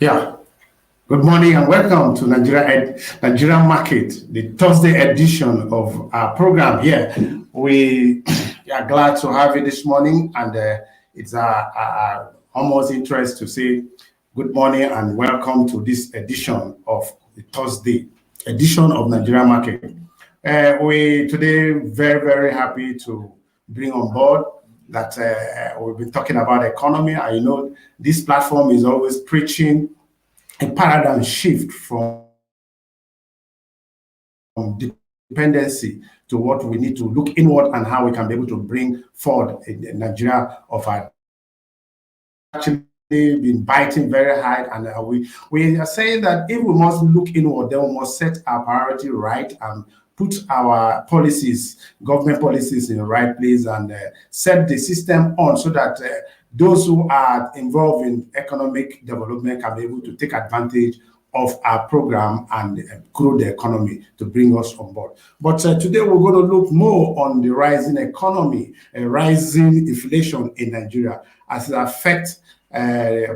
Yeah. Good morning and welcome to Nigeria Market, the Thursday edition of our program here. We are glad to have you this morning, and it's our almost interest to say good morning and welcome to this edition of the Thursday edition of Nigeria Market. We today very happy to bring on board that we've been talking about economy. I know this platform is always preaching a paradigm shift from dependency to what we need to look inward and how we can be able to bring forward in Nigeria of our actually been biting very hard, and we are saying that if we must look inward, then we must set our priority right and put our policies, government policies, in the right place, and set the system on so that those who are involved in economic development can be able to take advantage of our program and grow the economy to bring us on board. But today we're going to look more on the rising economy, rising inflation in Nigeria as it affects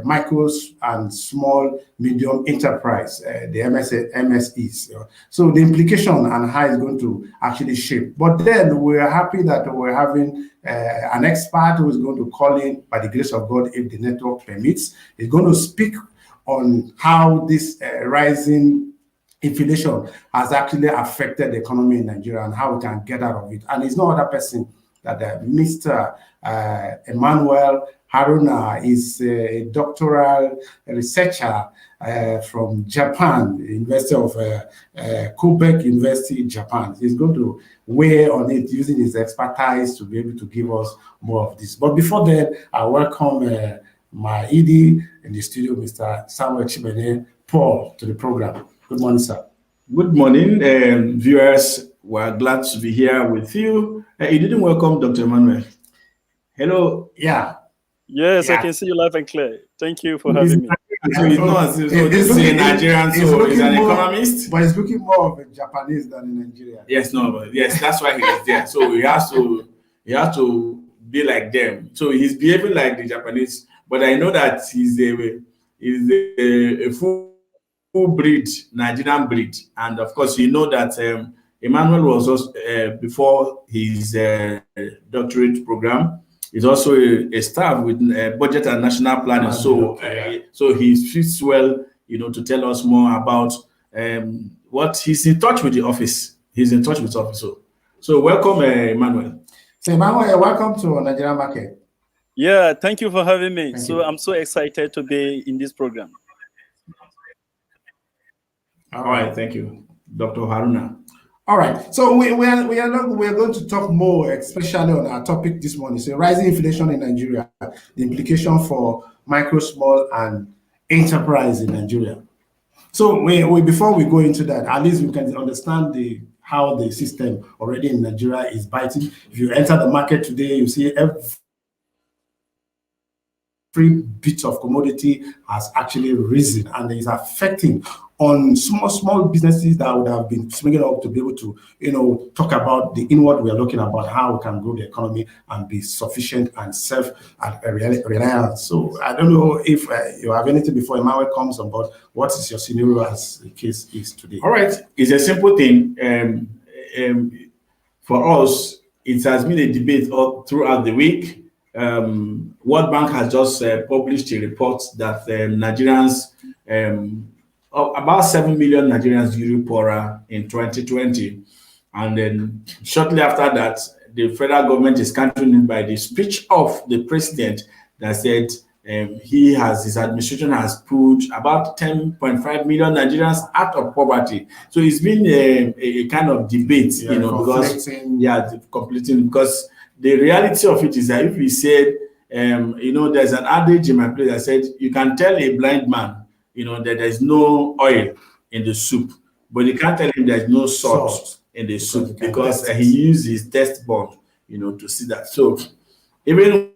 micro and small, medium enterprise, the MSEs. So the implication and how it's going to actually shape. But then we're happy that we're having an expert who is going to call in, by the grace of God, if the network permits. He's going to speak on how this rising inflation has actually affected the economy in Nigeria and how we can get out of it. And it's no other person that Mr. Emmanuel Haruna is a doctoral researcher from Japan, University of Quebec University, Japan. He's going to weigh on it using his expertise to be able to give us more of this. But before that, I welcome my ED in the studio, Mr. Samuel Chibene Paul, to the program. Good morning, sir. Good morning, viewers. We're glad to be here with you. You didn't welcome Dr. Emmanuel. Hello. Yeah. Yes, I can see you live and clear. Thank you for having me. So he's not a Nigerian, so he's an economist. But he's looking more of a Japanese than in Nigeria. Yes, that's why he is there. So he has to be like them. So he's behaving like the Japanese. But I know that he's a full breed, Nigerian breed. And of course, you know that Emmanuel was also, before his doctorate program, he's also a staff with budget and national planning. So he fits well, to tell us more about what he's in touch with the office. He's in touch with the office. So welcome, Emmanuel. So Emmanuel, welcome to Nigeria Market. Yeah, thank you for having me. I'm so excited to be in this program. All right, thank you, Dr. Haruna. All right, so we are going to talk more, especially on our topic this morning. So rising inflation in Nigeria, the implication for micro, small, and enterprise in Nigeria. So before we go into that, at least we can understand how the system already in Nigeria is biting. If you enter the market today, you see every bit of commodity has actually risen, and is affecting on small businesses that would have been swinging up to be able to, talk about the inward. We are looking about how we can grow the economy and be sufficient and self-reliant. So I don't know if you have anything before Emmanuel comes on board. What is your scenario as the case is today? All right, it's a simple thing. For us, it has been a debate all throughout the week. World Bank has just published a report that Nigerians, about 7 million Nigerians grew poorer in 2020. And then shortly after that, the federal government is countering it by the speech of the president that said his administration has put about 10.5 million Nigerians out of poverty. So it's been a kind of debate, because the reality of it is that if we said, there's an adage in my place that said, you can tell a blind man, that there's no oil in the soup, but you can't tell him there's no salt in the soup because he used his test bond, to see that. So even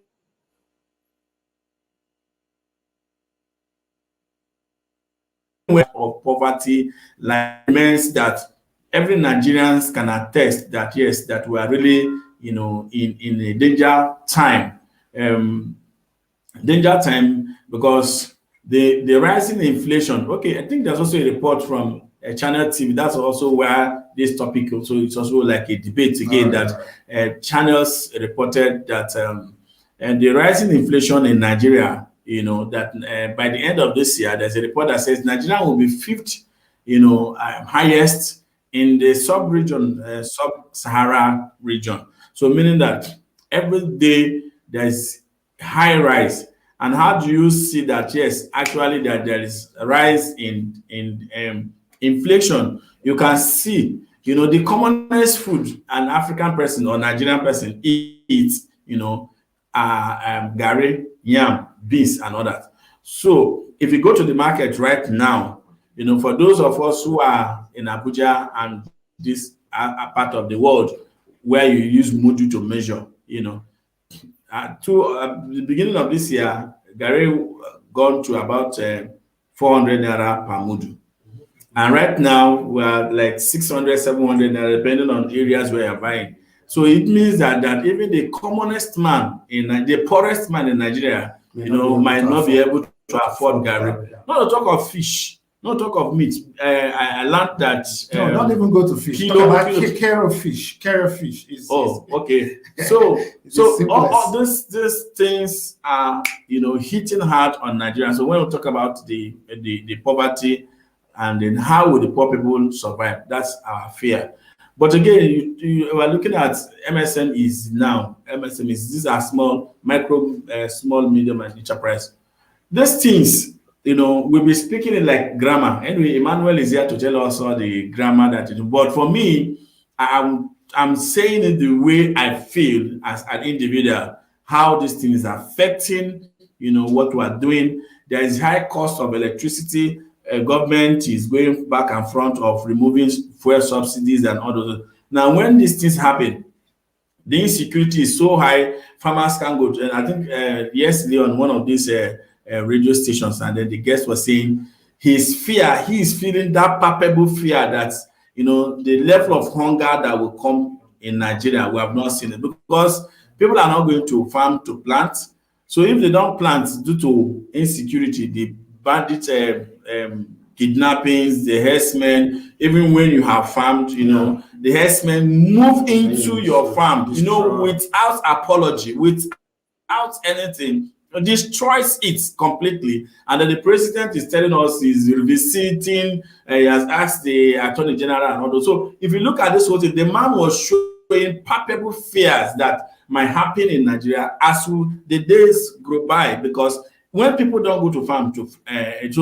of poverty means that every Nigerians can attest that yes, that we are really in a danger time because the rising inflation. Okay, I think there's also a report from Channel TV. That's also where this topic also is also like a debate again, that channels reported that and the rising inflation in Nigeria, that by the end of this year, there's a report that says Nigeria will be fifth, highest in the sub-region, sub-Sahara region. So meaning that every day there's high rise. And how do you see that? Yes, actually, that there is a rise in inflation. You can see, the commonest food an African person or Nigerian person eats, gari, yam, beans, and all that. So if you go to the market right now, for those of us who are in Abuja and this part of the world where you use Mudu to measure, to the beginning of this year, Gary gone to about 400 naira per mudu. And right now, we're like 600, 700 naira, depending on areas where you're buying. So it means that even the commonest man, the poorest man in Nigeria, might not be able to afford Gary. Not to talk of fish. Not talk of meat. I learned that. No, don't even go to fish. Talk about care of fish. Care of fish. Okay. So all these things are hitting hard on Nigeria. So when we talk about the poverty and then how will the poor people survive, that's our fear. But again, you are looking at MSMEs now. MSMEs, these are small, small, medium, and enterprise. These things, we'll be speaking in like grammar. Anyway, Emmanuel is here to tell us all the grammar that you do. But for me, I'm saying it the way I feel as an individual, how this thing is affecting, what we are doing. There is high cost of electricity. Government is going back and front of removing fuel subsidies and all those. Now, when these things happen, the insecurity is so high, farmers can't go to, and I think yesterday on one of these radio stations, and then the guest was saying he is feeling that palpable fear that the level of hunger that will come in Nigeria, we have not seen it, because people are not going to farm to plant. So if they don't plant due to insecurity, the bandit kidnappings, the herdsmen, even when you have farmed, the herdsmen move into your farm, without apology, without anything, destroys it completely. And then the president is telling us he's revisiting, he has asked the attorney general and all those. So if you look at this whole thing, the man was showing palpable fears that might happen in Nigeria as the days go by, because when people don't go to farm to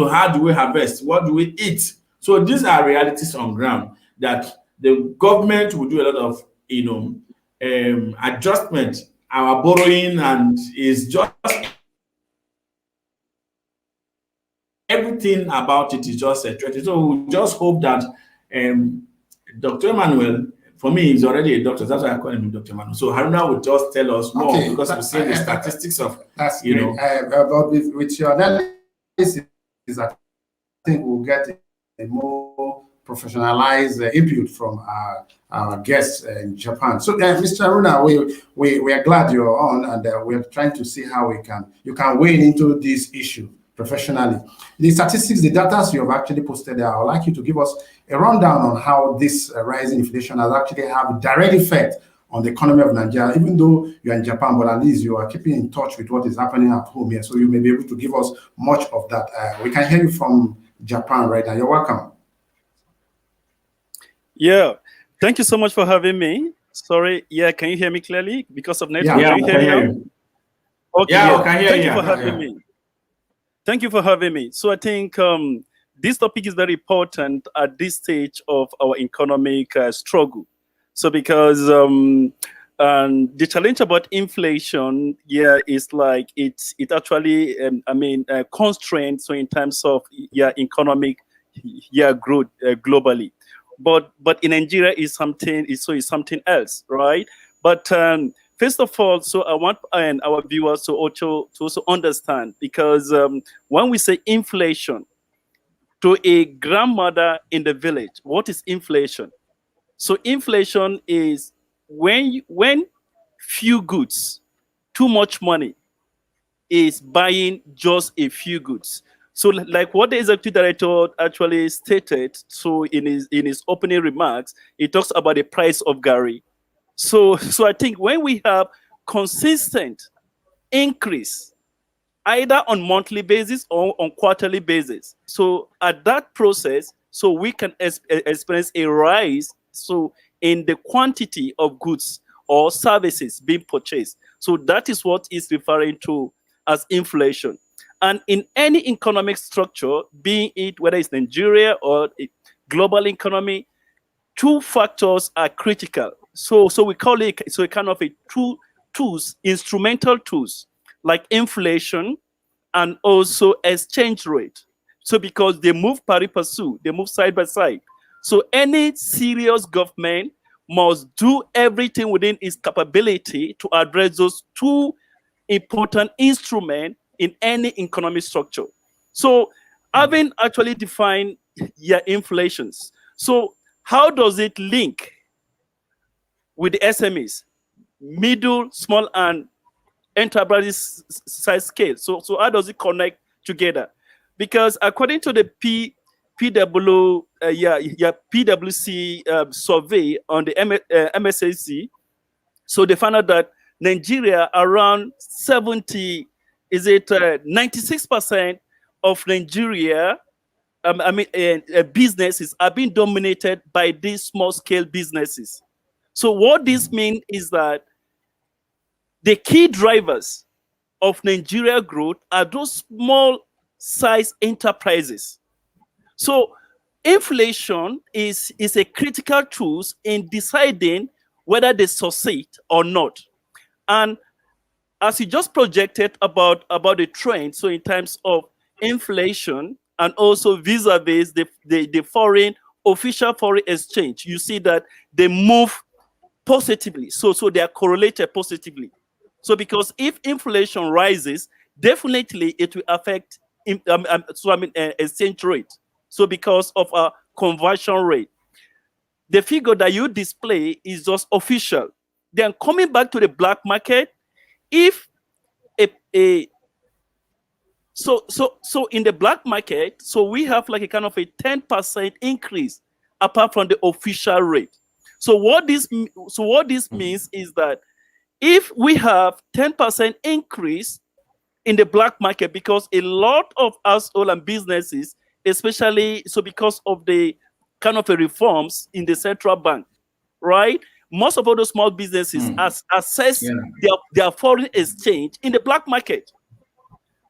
how do we harvest? What do we eat? So these are realities on ground that the government will do a lot of adjustment. Our borrowing and is just everything about it is just a threat. So we just hope that Dr. Emmanuel, for me, he's already a doctor. That's why I call him Dr. Emmanuel. So Haruna will just tell us more, because we see the statistics of, but with your analysis, I think we'll get a more professionalized input from our guests in Japan. So, Mr. Haruna, we are glad you're on, and we're trying to see how you can weigh into this issue professionally. The statistics, the data you have actually posted there, I would like you to give us a rundown on how this rising inflation has actually have a direct effect on the economy of Nigeria, even though you're in Japan, but at least you are keeping in touch with what is happening at home here. So you may be able to give us much of that. We can hear you from Japan right now. You're welcome. Yeah, thank you so much for having me. Sorry, can you hear me clearly because of network? Yeah, can you hear me? Okay, I can hear thank you. You for having me. Thank you for having me. So I think this topic is very important at this stage of our economic struggle. So because the challenge about inflation, is like it actually constraints. So in terms of economic growth globally, but in Nigeria is something else, right? But first of all, so I want our viewers to also understand, because when we say inflation, to a grandmother in the village, what is inflation? So inflation is when few goods, too much money is buying just a few goods. So, like what the executive director actually stated, so in his opening remarks, he talks about the price of Gary. So I think when we have consistent increase, either on monthly basis or on quarterly basis, so at that process, so we can experience a rise, so in the quantity of goods or services being purchased. So that is what is referring to as inflation. And in any economic structure, being it whether it's Nigeria or a global economy, two factors are critical. So we call it so a kind of a two tools, instrumental tools like inflation and also exchange rate. So because they move pari passu, they move side by side. So any serious government must do everything within its capability to address those two important instruments in any economic structure. So having actually defined your inflations, so how does it link with the SMEs, middle, small, and enterprise size scale? So how does it connect together? Because according to the PwC survey on the MSAC, so they found out that Nigeria around 96% of Nigeria, businesses are being dominated by these small scale businesses. So what this means is that the key drivers of Nigeria growth are those small size enterprises. So inflation is a critical tool in deciding whether they succeed or not. And as you just projected about the trend, so in terms of inflation and also vis-a-vis the foreign official foreign exchange, you see that they move positively. So they are correlated positively. So because if inflation rises, definitely it will affect exchange rate. So because of a conversion rate, the figure that you display is just official. Then coming back to the black market, if so in the black market, so we have like a kind of a 10% increase apart from the official rate. So what this means is that if we have 10% increase in the black market, because a lot of household and businesses, especially so because of the kind of a reforms in the central bank, right? Most of all those small businesses access their foreign exchange in the black market.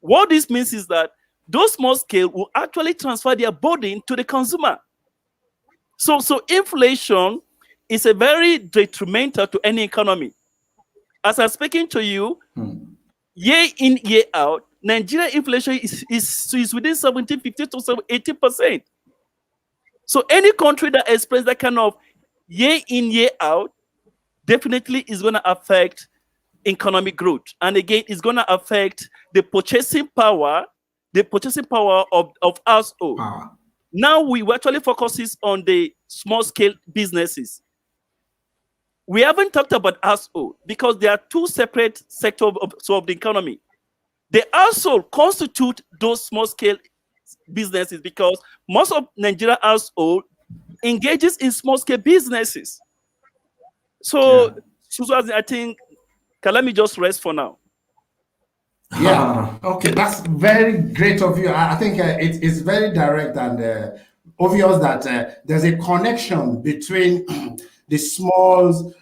What this means is that those small scale will actually transfer their burden to the consumer. So inflation is a very detrimental to any economy. As I'm speaking to you, year in, year out, Nigeria inflation is within 50 to 80%. So any country that experiences that kind of year in, year out, definitely is going to affect economic growth. And again, it's going to affect the purchasing power of household. Now we actually focuses on the small scale businesses. We haven't talked about household because there are two separate sectors of the economy. The household constitute those small scale businesses because most of Nigeria household engages in small scale businesses. So I think, let me just rest for now. Yeah. Okay, that's very great of you. I think it's very direct and obvious that there's a connection between the small,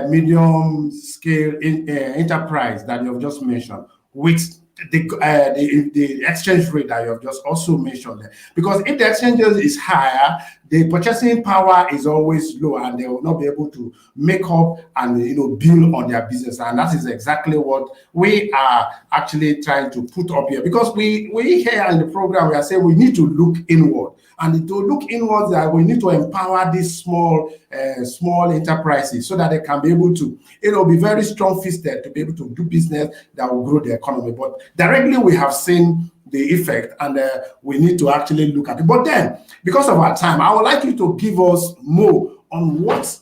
medium scale enterprise that you have just mentioned with the exchange rate that you have just also mentioned there. Because if the exchange rate is higher, the purchasing power is always low and they will not be able to make up and build on their business. And that is exactly what we are actually trying to put up here. Because we here in the program, we are saying we need to look inward. And to look inwards, that we need to empower these small enterprises so that they can be able to, be very strong-fisted to be able to do business that will grow the economy. But directly, we have seen the effect, and we need to actually look at it. But then, because of our time, I would like you to give us more on what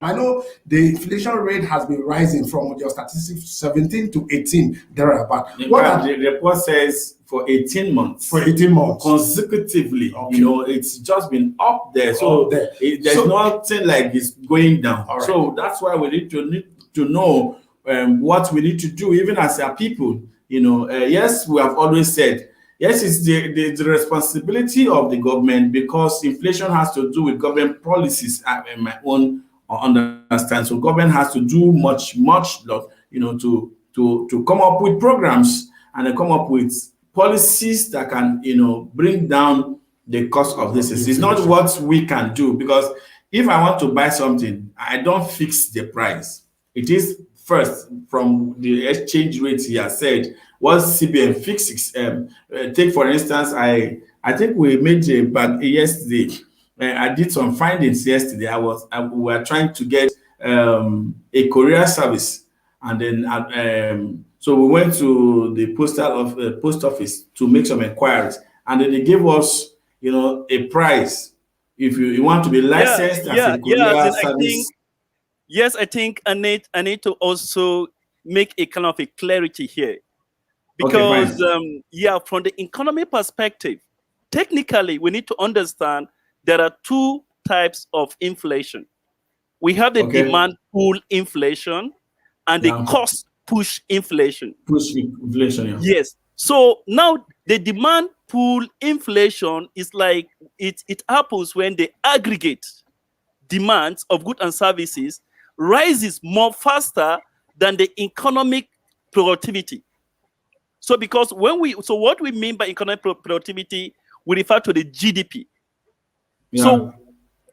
I know the inflation rate has been rising from your statistics 17 to 18 thereabout. In fact, the report says for 18 months. For 18 months. Consecutively. Okay. You know, it's just been up there. So there's nothing like it's going down. Right. So that's why we need to know what we need to do, even as a people. You know, yes, we have always said, yes, it's the responsibility of the government, because inflation has to do with government policies. In my own understand, so government has to do much, you know, to come up with programs and then come up with policies that can, you know, bring down the cost of this. It's not what we can do, because if I want to buy something, I don't fix the price. It is first from the exchange rate he has said. What CBN fixes, take for instance, I think we made yesterday. I did some findings yesterday. We were trying to get a courier service, and then so we went to the post office to make some inquiries, and then they gave us, you know, a price if you want to be licensed as a courier service. I think I need to also make a kind of a clarity here, because from the economy perspective, technically we need to understand there are two types of inflation. We have the demand pull inflation and the cost push inflation. Push inflation, yeah. Yes. So now the demand pull inflation is like it happens when the aggregate demands of goods and services rises more faster than the economic productivity. So because what we mean by economic productivity, we refer to the GDP. Yeah. So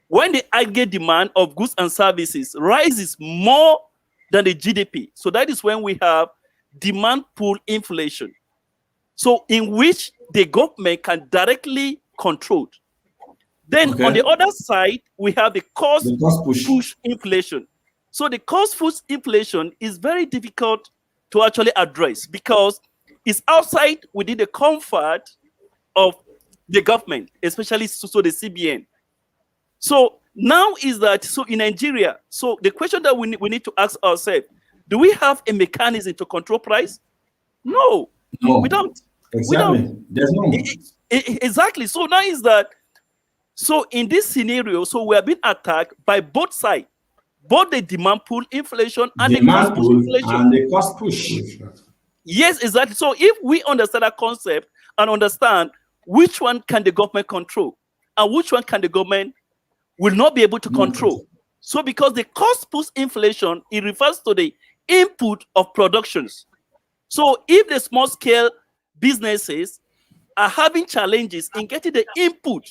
when the aggregate demand of goods and services rises more than the GDP, so that is when we have demand pull inflation. So in which the government can directly control. Then on the other side, we have the cost push inflation. So the cost push inflation is very difficult to actually address, because it's outside within the comfort of the government, especially so the CBN. So now is that, so in Nigeria, so the question that we need to ask ourselves, do we have a mechanism to control price? No, we don't. Exactly. We don't. There's no. Exactly. So now is that, so in this scenario, so we are being attacked by both sides, both the demand pull inflation and the cost push inflation. And the cost push. Yes, exactly. So if we understand that concept and understand which one can the government control and which one can the government will not be able to control. So because the cost push inflation, it refers to the input of productions. So if the small scale businesses are having challenges in getting the input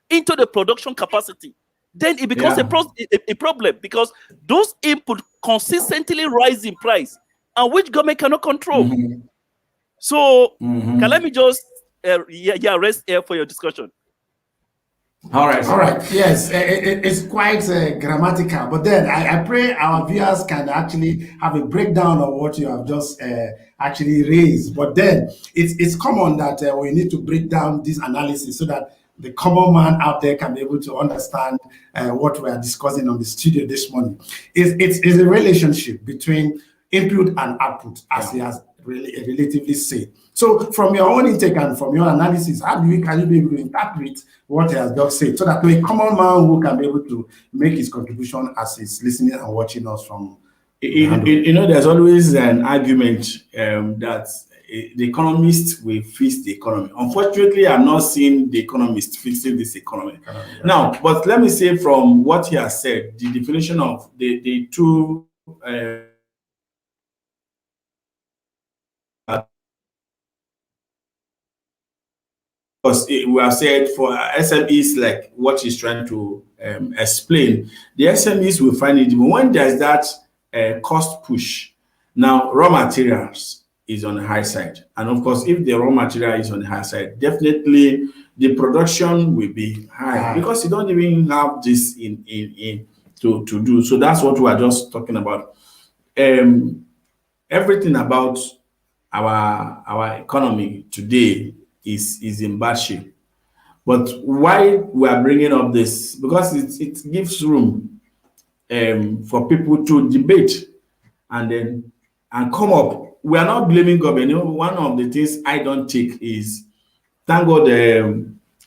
into the production capacity, then it becomes a problem, because those input consistently rise in price, and which government cannot control. So can let me just rest here for your discussion. All right. Yes, it's quite grammatical, but then I pray our viewers can actually have a breakdown of what you have just actually raised. But then it's common that we need to break down this analysis so that the common man out there can be able to understand what we are discussing on the studio this morning. It's a relationship between input and output, as he has relatively said. So from your own intake and from your analysis, can you be able to interpret what he has just said, so that a common man who can be able to make his contribution as he's listening and watching us from you know, there's always an argument that the economists will fix the economy. Unfortunately, I'm not seeing the economists fixing this economy. Now, but let me say from what he has said, the definition of the two because we have said for SMEs, like what he's trying to explain, the SMEs will find it when there's that cost push. Now, raw materials is on the high side. And of course, if the raw material is on the high side, definitely the production will be high, because you don't even have this to do. So that's what we are just talking about. Everything about our economy today is in bad shape. But why we are bringing up this? Because it gives room for people to debate and come up. We are not blaming government. You know, one of the things I don't take is, thank God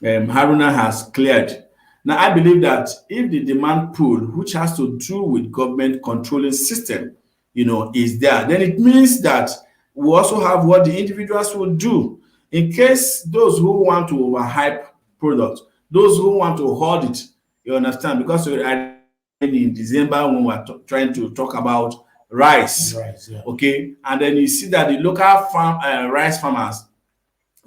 Haruna has cleared. Now, I believe that if the demand pool, which has to do with government controlling system, is there, then it means that we also have what the individuals will do in case those who want to overhype products, those who want to hoard it, you understand? Because in December when we were trying to talk about rice, Yeah. okay, and then you see that the local rice farmers,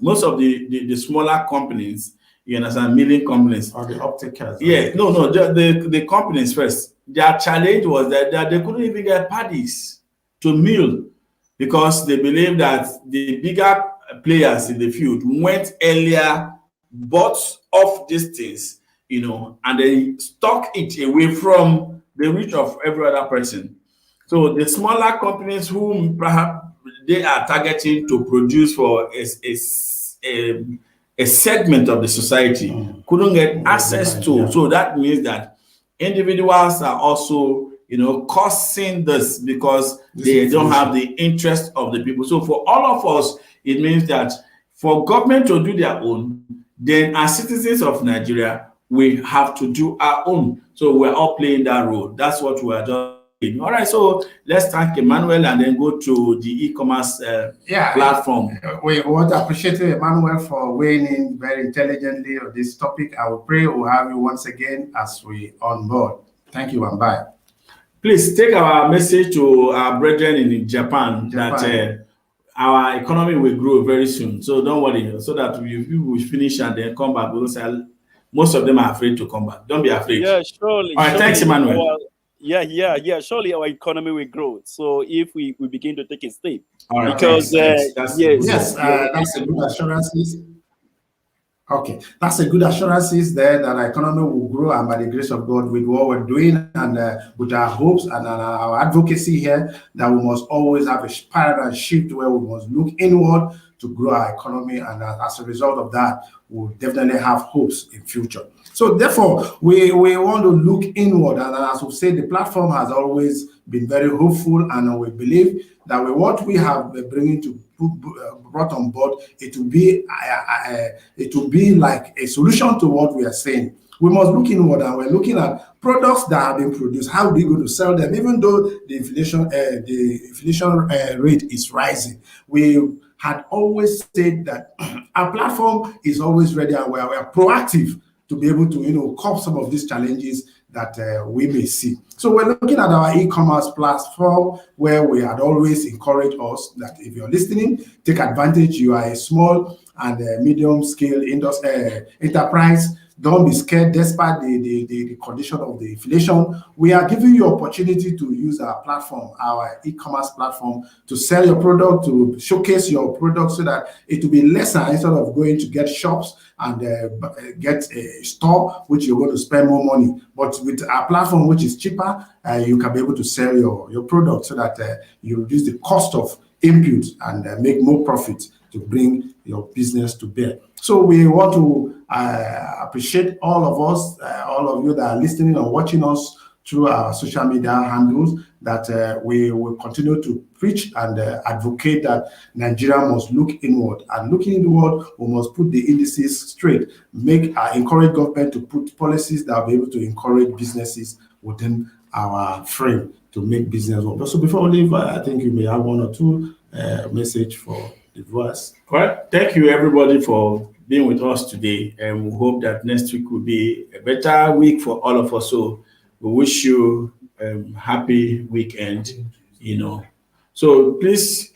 most of the smaller companies, you understand, milling companies, or the uptakers. Yeah, no, the companies first. Their challenge was that they couldn't even get paddies to mill because they believe that the bigger players in the field went earlier, bought off these things, and then stock it away from the reach of every other person. So the smaller companies whom perhaps they are targeting to produce for a segment of the society couldn't get access to. Yeah. So that means that individuals are also, causing this because they don't have the interest of the people. So for all of us, it means that for government to do their own, then as citizens of Nigeria, we have to do our own. So we're all playing that role. That's what we are doing. All right, so let's thank Emmanuel and then go to the e-commerce platform. We want to appreciate you, Emmanuel, for weighing in very intelligently on this topic. I will pray we'll have you once again as we on board. Thank you and bye. Please take our message to our brethren in Japan. That our economy will grow very soon. So don't worry, so that we will finish and then come back. Because most of them are afraid to come back. Don't be afraid. Yeah, surely. All right, thanks, Emmanuel. Surely our economy will grow. So if we begin to take a step, all right, because that's a good assurance. Okay, that's a good assurances there that our economy will grow, and by the grace of God, with what we're doing and with our hopes and our advocacy here, that we must always have a paradigm shift where we must look inward to grow our economy, and as a result of that, we'll definitely have hopes in future. So therefore, we want to look inward, and as we said, the platform has always been very hopeful, and we believe that with what we have bringing to brought on board, it will be like a solution to what we are saying. We must look inward, and we're looking at products that have been produced. How are we going to sell them? Even though the inflation rate is rising, we had always said that our platform is always ready, and we are proactive to be able to, cope some of these challenges that we may see. So we're looking at our e-commerce platform, where we had always encouraged us that if you're listening, take advantage. You are a small and medium scale enterprise. Don't be scared despite the condition of the inflation. We are giving you opportunity to use our platform, our e-commerce platform, to sell your product, to showcase your product, so that it will be lesser instead of going to get shops and get a store, which you're going to spend more money. But with our platform, which is cheaper, you can be able to sell your product, so that you reduce the cost of input and make more profit to bring your business to bear. So we want to appreciate all of us, all of you that are listening and watching us through our social media handles, that we will continue to preach and advocate that Nigeria must look inward. And looking inward, we must put the indices straight, encourage government to put policies that will be able to encourage businesses within our frame to make business work. So before we leave, I think you may have one or two message for the viewers. Well, thank you everybody for being with us today, and we hope that next week will be a better week for all of us. So we wish you a happy weekend, So please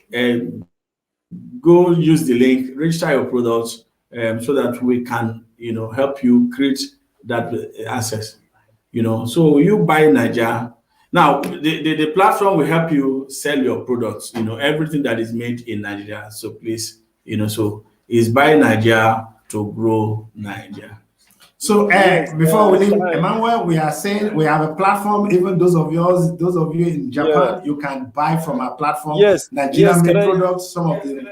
go use the link, register your products, so that we can, help you create that access, So you buy Nigeria. Now, the platform will help you sell your products, everything that is made in Nigeria. So please, so it's buy Nigeria to grow Nigeria. So before we leave, Emmanuel, we are saying we have a platform. Even those of you in Japan, you can buy from our platform. Nigerian made products, some of them.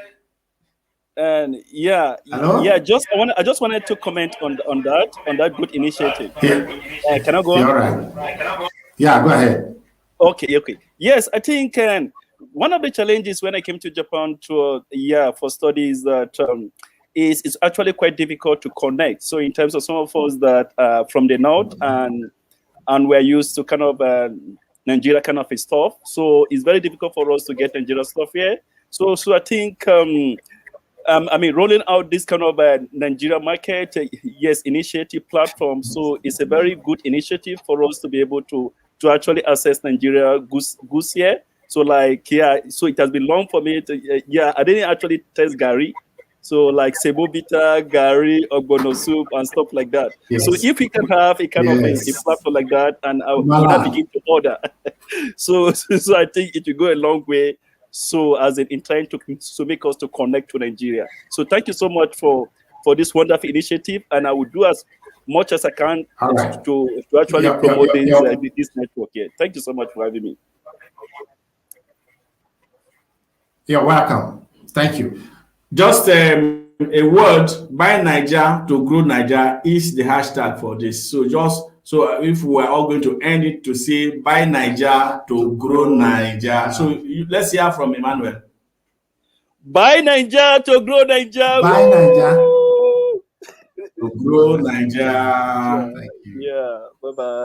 And Hello? I just wanted to comment on that good initiative. Yeah. Can I go on? All right. Yeah, go ahead. Okay. Yes, I think one of the challenges when I came to Japan to for studies that is it's actually quite difficult to connect. So in terms of some of us that are from the north and we're used to kind of Nigeria kind of stuff, so it's very difficult for us to get Nigeria stuff here. So I think I mean, rolling out this kind of Nigeria market, yes, initiative platform. So it's a very good initiative for us to be able to actually access Nigeria goods here. So like, so it has been long for me to, I didn't actually test Gary. So like Sebobita, Gary, Ogbono soup and stuff like that. Yes. So if we can have a kind of a platform like that, and when I begin to order, so I think it will go a long way. So as in trying to make us to connect to Nigeria. So thank you so much for this wonderful initiative, and I will do as much as I can to actually promote this network here. Thank you so much for having me. You're welcome. Thank you. Just a word, buy Niger to grow Niger is the hashtag for this. So if we're all going to end it to say buy Niger to grow Niger. So let's hear from Emmanuel. Buy Niger to grow Niger. Buy Niger to grow Niger. Thank you. Yeah. Bye-bye.